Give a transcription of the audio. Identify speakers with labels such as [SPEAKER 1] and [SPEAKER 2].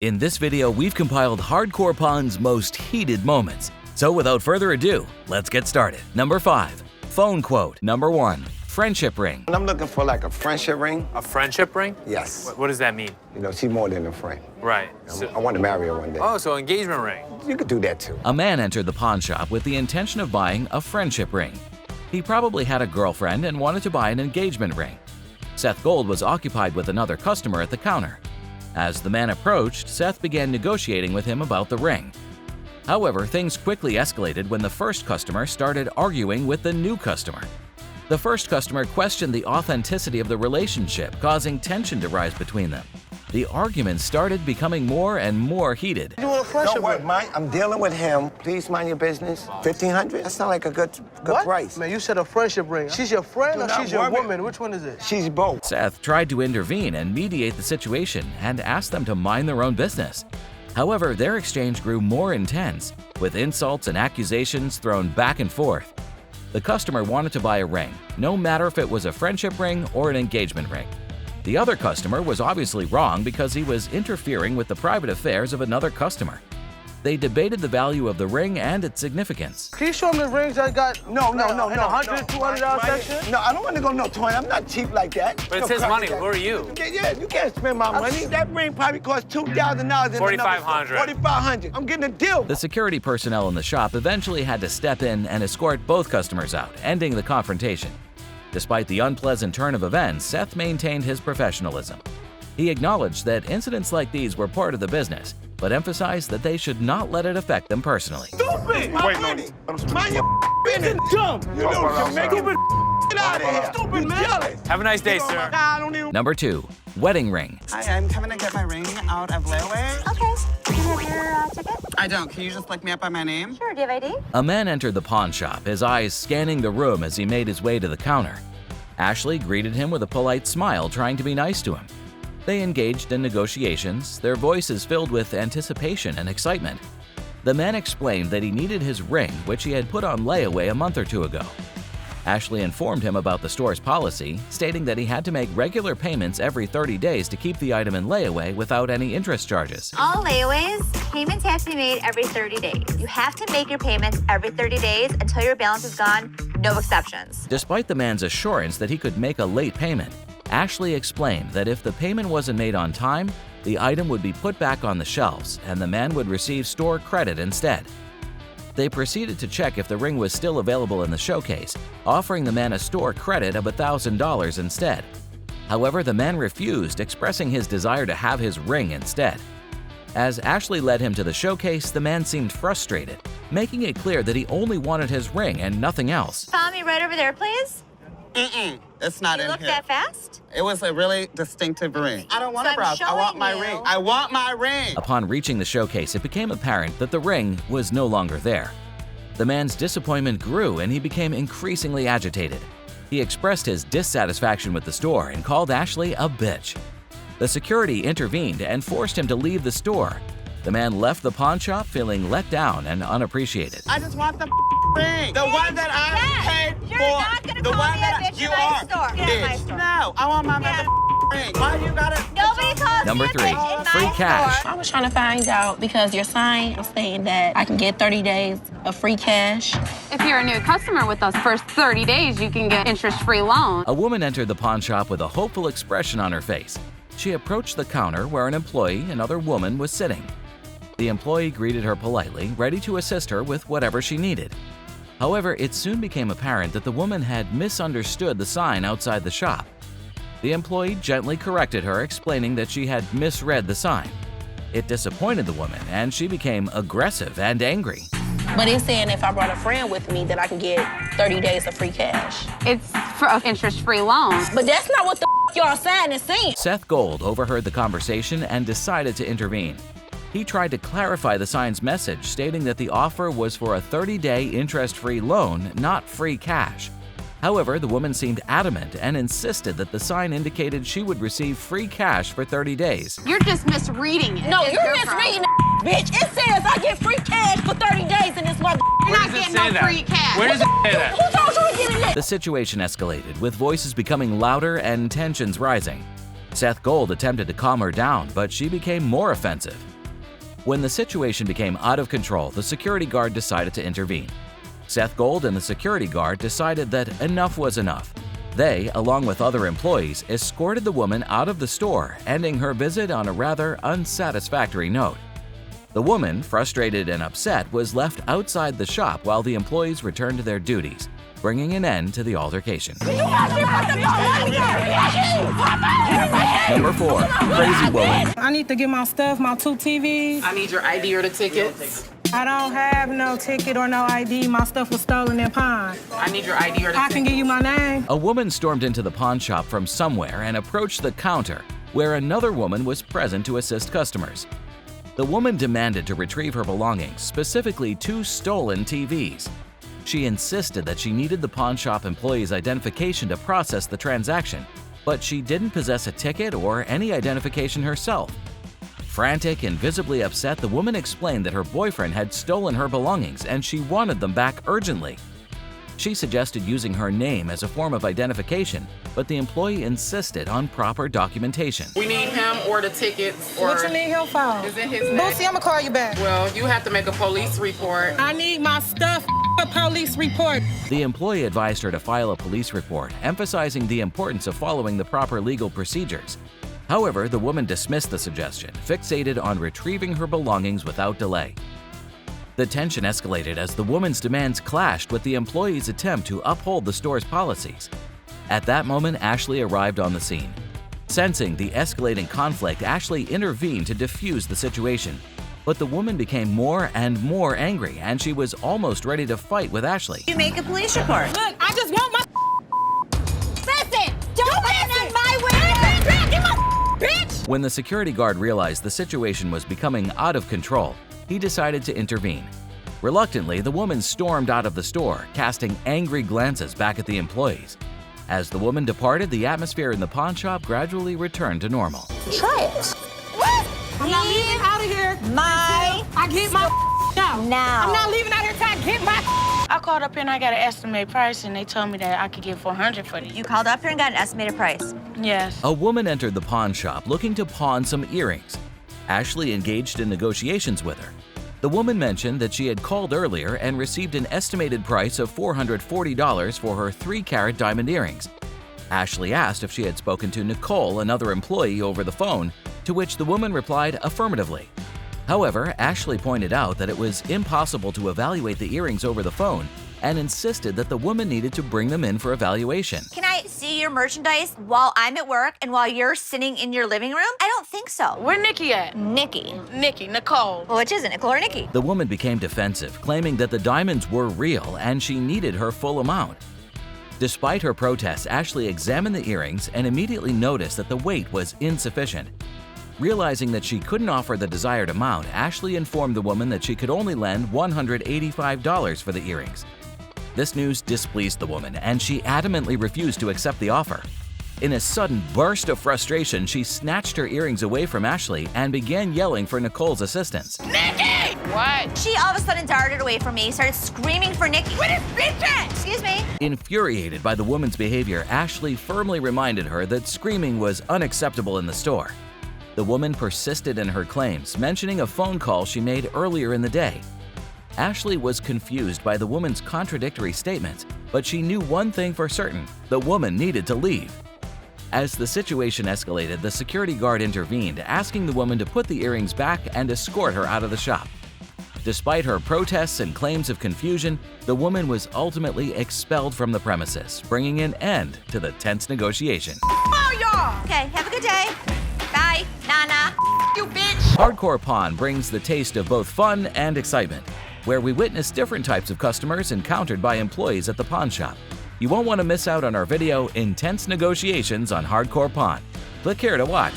[SPEAKER 1] In this video, we've compiled Hardcore Pawn's most heated moments. So without further ado, let's get started. Number 5. Phone quote. Number 1. Friendship ring.
[SPEAKER 2] I'm looking for like a friendship ring.
[SPEAKER 3] A friendship ring?
[SPEAKER 2] Yes.
[SPEAKER 3] What does that mean?
[SPEAKER 2] You know, she's more than a friend.
[SPEAKER 3] Right.
[SPEAKER 2] I want to marry her one day.
[SPEAKER 3] Oh, so engagement ring.
[SPEAKER 2] You could do that too.
[SPEAKER 1] A man entered the pawn shop with the intention of buying a friendship ring. He probably had a girlfriend and wanted to buy an engagement ring. Seth Gold was occupied with another customer at the counter. As the man approached, Seth began negotiating with him about the ring. However, things quickly escalated when the first customer started arguing with the new customer. The first customer questioned the authenticity of the relationship, causing tension to rise between them. The argument started becoming more and more heated.
[SPEAKER 2] You want a friendship ring? Mike, I'm dealing with him. Please mind your business. $1,500? That sounds like a good price.
[SPEAKER 4] Man, you said a friendship ring. She's your friend or she's your woman? Which one is it?
[SPEAKER 2] She's both.
[SPEAKER 1] Seth tried to intervene and mediate the situation and asked them to mind their own business. However, their exchange grew more intense, with insults and accusations thrown back and forth. The customer wanted to buy a ring, no matter if it was a friendship ring or an engagement ring. The other customer was obviously wrong because he was interfering with the private affairs of another customer. They debated the value of the ring and its significance.
[SPEAKER 4] Can you show me the rings I got? No. In the $100, $200 section?
[SPEAKER 2] No, I don't want to go no 20. I'm not cheap like that.
[SPEAKER 3] But it's his money. Who are you?
[SPEAKER 2] Yeah, you can't spend my money. That ring probably cost $2,000.
[SPEAKER 3] $4,500.
[SPEAKER 2] $4,500. I'm getting a deal.
[SPEAKER 1] The security personnel in the shop eventually had to step in and escort both customers out, ending the confrontation. Despite the unpleasant turn of events, Seth maintained his professionalism. He acknowledged that incidents like these were part of the business, but emphasized that they should not let it affect them personally.
[SPEAKER 2] Stupid! Mind your business. Dumb. You know what you're making. Get out of here. Stupid, man. Jealous.
[SPEAKER 3] Have a nice day, sir.
[SPEAKER 2] I don't even...
[SPEAKER 1] Number 2. Wedding ring.
[SPEAKER 5] Hi, I'm coming to get my ring out of layaway.
[SPEAKER 6] Okay. Do you have your ticket?
[SPEAKER 5] I don't. Can you just look me up by my name?
[SPEAKER 6] Sure. Do you have ID?
[SPEAKER 1] A man entered the pawn shop, his eyes scanning the room as he made his way to the counter. Ashley greeted him with a polite smile, trying to be nice to him. They engaged in negotiations, their voices filled with anticipation and excitement. The man explained that he needed his ring, which he had put on layaway a month or two ago. Ashley informed him about the store's policy, stating that he had to make regular payments every 30 days to keep the item in layaway without any interest charges.
[SPEAKER 6] All layaways, payments have to be made every 30 days. You have to make your payments every 30 days until your balance is gone, no exceptions.
[SPEAKER 1] Despite the man's assurance that he could make a late payment, Ashley explained that if the payment wasn't made on time, the item would be put back on the shelves and the man would receive store credit instead. They proceeded to check if the ring was still available in the showcase, offering the man a store credit of $1,000 instead. However, the man refused, expressing his desire to have his ring instead. As Ashley led him to the showcase, the man seemed frustrated, making it clear that he only wanted his ring and nothing else.
[SPEAKER 6] Follow me right over there, please.
[SPEAKER 5] It's not
[SPEAKER 6] You
[SPEAKER 5] in
[SPEAKER 6] look
[SPEAKER 5] here.
[SPEAKER 6] that fast?
[SPEAKER 5] It was a really distinctive ring. I don't want
[SPEAKER 6] So
[SPEAKER 5] to browse.
[SPEAKER 6] I'm
[SPEAKER 5] I want
[SPEAKER 6] showing
[SPEAKER 5] my
[SPEAKER 6] you-
[SPEAKER 5] ring. I want my ring.
[SPEAKER 1] Upon reaching the showcase, it became apparent that the ring was no longer there. The man's disappointment grew and he became increasingly agitated. He expressed his dissatisfaction with the store and called Ashley a bitch. The security intervened and forced him to leave the store. The man left the pawn shop feeling let down and unappreciated.
[SPEAKER 5] I just want the ring. The one that I paid
[SPEAKER 6] You're
[SPEAKER 5] for.
[SPEAKER 6] not gonna
[SPEAKER 5] the
[SPEAKER 6] call
[SPEAKER 5] one
[SPEAKER 6] me a
[SPEAKER 5] that
[SPEAKER 6] bitch
[SPEAKER 5] you
[SPEAKER 6] in my
[SPEAKER 5] are.
[SPEAKER 6] store. Get out of my
[SPEAKER 5] Bitch.
[SPEAKER 6] store.
[SPEAKER 5] No, I want my ring. Why you got it?
[SPEAKER 6] Nobody calls
[SPEAKER 1] Number
[SPEAKER 6] me a
[SPEAKER 1] 3.
[SPEAKER 6] bitch in
[SPEAKER 1] Free
[SPEAKER 6] my
[SPEAKER 1] cash.
[SPEAKER 6] store.
[SPEAKER 7] I was trying to find out because your sign was saying that I can get 30 days of free cash.
[SPEAKER 8] If you're a new customer with us, first 30 days you can get interest-free loan.
[SPEAKER 1] A woman entered the pawn shop with a hopeful expression on her face. She approached the counter where an employee, another woman, was sitting. The employee greeted her politely, ready to assist her with whatever she needed. However, it soon became apparent that the woman had misunderstood the sign outside the shop. The employee gently corrected her, explaining that she had misread the sign. It disappointed the woman, and she became aggressive and angry.
[SPEAKER 7] But it's saying if I brought a friend with me that I can get 30 days of free cash.
[SPEAKER 8] It's for an interest-free loan.
[SPEAKER 7] But that's not what the y'all sign is saying.
[SPEAKER 1] Seth Gold overheard the conversation and decided to intervene. He tried to clarify the sign's message, stating that the offer was for a 30-day interest-free loan, not free cash. However, the woman seemed adamant and insisted that the sign indicated she would receive free cash for 30 days.
[SPEAKER 8] You're just misreading it.
[SPEAKER 7] No,
[SPEAKER 8] It's
[SPEAKER 7] you're
[SPEAKER 8] your
[SPEAKER 7] misreading
[SPEAKER 8] problem.
[SPEAKER 7] bitch. It says I get free cash for 30 days in this mother.
[SPEAKER 8] You're not getting no free cash.
[SPEAKER 3] Where does it say that?
[SPEAKER 7] Who told you to get it?
[SPEAKER 1] The situation escalated, with voices becoming louder and tensions rising. Seth Gold attempted to calm her down, but she became more offensive. When the situation became out of control, the security guard decided to intervene. Seth Gold and the security guard decided that enough was enough. They, along with other employees, escorted the woman out of the store, ending her visit on a rather unsatisfactory note. The woman, frustrated and upset, was left outside the shop while the employees returned to their duties, bringing an end to the altercation. Number 4. Crazy woman.
[SPEAKER 9] I need to get my stuff, my 2 TVs.
[SPEAKER 10] I need your ID or the tickets.
[SPEAKER 9] I don't have no ticket or no ID. My stuff was stolen and pawned.
[SPEAKER 10] I need your ID or the
[SPEAKER 9] I can give you my name.
[SPEAKER 1] A woman stormed into the pawn shop from somewhere and approached the counter, where another woman was present to assist customers. The woman demanded to retrieve her belongings, specifically 2 stolen TVs. She insisted that she needed the pawn shop employee's identification to process the transaction, but she didn't possess a ticket or any identification herself. Frantic and visibly upset, the woman explained that her boyfriend had stolen her belongings and she wanted them back urgently. She suggested using her name as a form of identification, but the employee insisted on proper documentation.
[SPEAKER 10] We need him or the tickets. Or
[SPEAKER 9] What you need him for?
[SPEAKER 10] Is it his name?
[SPEAKER 9] Boosie, I'm gonna call you back.
[SPEAKER 10] Well, you have to make a police report.
[SPEAKER 9] I need my stuff, a police report.
[SPEAKER 1] The employee advised her to file a police report, emphasizing the importance of following the proper legal procedures. However, the woman dismissed the suggestion, fixated on retrieving her belongings without delay. The tension escalated as the woman's demands clashed with the employee's attempt to uphold the store's policies. At that moment, Ashley arrived on the scene. Sensing the escalating conflict, Ashley intervened to defuse the situation. But the woman became more and more angry, and she was almost ready to fight with Ashley.
[SPEAKER 6] You make a police report.
[SPEAKER 9] Look, I just want my
[SPEAKER 6] Listen, don't land on my window. Get my bitch.
[SPEAKER 1] When the security guard realized the situation was becoming out of control, he decided to intervene. Reluctantly, the woman stormed out of the store, casting angry glances back at the employees. As the woman departed, the atmosphere in the pawn shop gradually returned to normal.
[SPEAKER 6] Try it. What?
[SPEAKER 9] I'm not leaving out of here. I get my out.
[SPEAKER 6] Now.
[SPEAKER 9] I'm not leaving out here till I get my
[SPEAKER 7] I called up here and I got an estimated price, and they told me that I could get $400 for these.
[SPEAKER 6] You called up here and got an estimated price.
[SPEAKER 7] Yes.
[SPEAKER 1] A woman entered the pawn shop looking to pawn some earrings. Ashley engaged in negotiations with her. The woman mentioned that she had called earlier and received an estimated price of $440 for her 3-carat diamond earrings. Ashley asked if she had spoken to Nicole, another employee, over the phone, to which the woman replied affirmatively. However, Ashley pointed out that it was impossible to evaluate the earrings over the phone and insisted that the woman needed to bring them in for evaluation.
[SPEAKER 6] Can I see your merchandise while I'm at work and while you're sitting in your living room? I don't think so.
[SPEAKER 7] Where Nikki at?
[SPEAKER 6] Nikki.
[SPEAKER 7] Nicole.
[SPEAKER 6] Well, which is it, Nicole or Nikki?
[SPEAKER 1] The woman became defensive, claiming that the diamonds were real and she needed her full amount. Despite her protests, Ashley examined the earrings and immediately noticed that the weight was insufficient. Realizing that she couldn't offer the desired amount, Ashley informed the woman that she could only lend $185 for the earrings. This news displeased the woman, and she adamantly refused to accept the offer. In a sudden burst of frustration, she snatched her earrings away from Ashley and began yelling for Nicole's assistance.
[SPEAKER 6] Nikki!
[SPEAKER 7] What?
[SPEAKER 6] She all of a sudden darted away from me, started screaming for Nikki. What is bitch at? Excuse me?
[SPEAKER 1] Infuriated by the woman's behavior, Ashley firmly reminded her that screaming was unacceptable in the store. The woman persisted in her claims, mentioning a phone call she made earlier in the day. Ashley was confused by the woman's contradictory statements, but she knew one thing for certain: the woman needed to leave. As the situation escalated, the security guard intervened, asking the woman to put the earrings back and escort her out of the shop. Despite her protests and claims of confusion, the woman was ultimately expelled from the premises, bringing an end to the tense negotiation.
[SPEAKER 6] Oh, y'all! Okay, have a good day. Bye, Nana. You bitch!
[SPEAKER 1] Hardcore Pawn brings the taste of both fun and excitement, where we witness different types of customers encountered by employees at the pawn shop. You won't want to miss out on our video, Intense Negotiations on Hardcore Pawn. Click here to watch.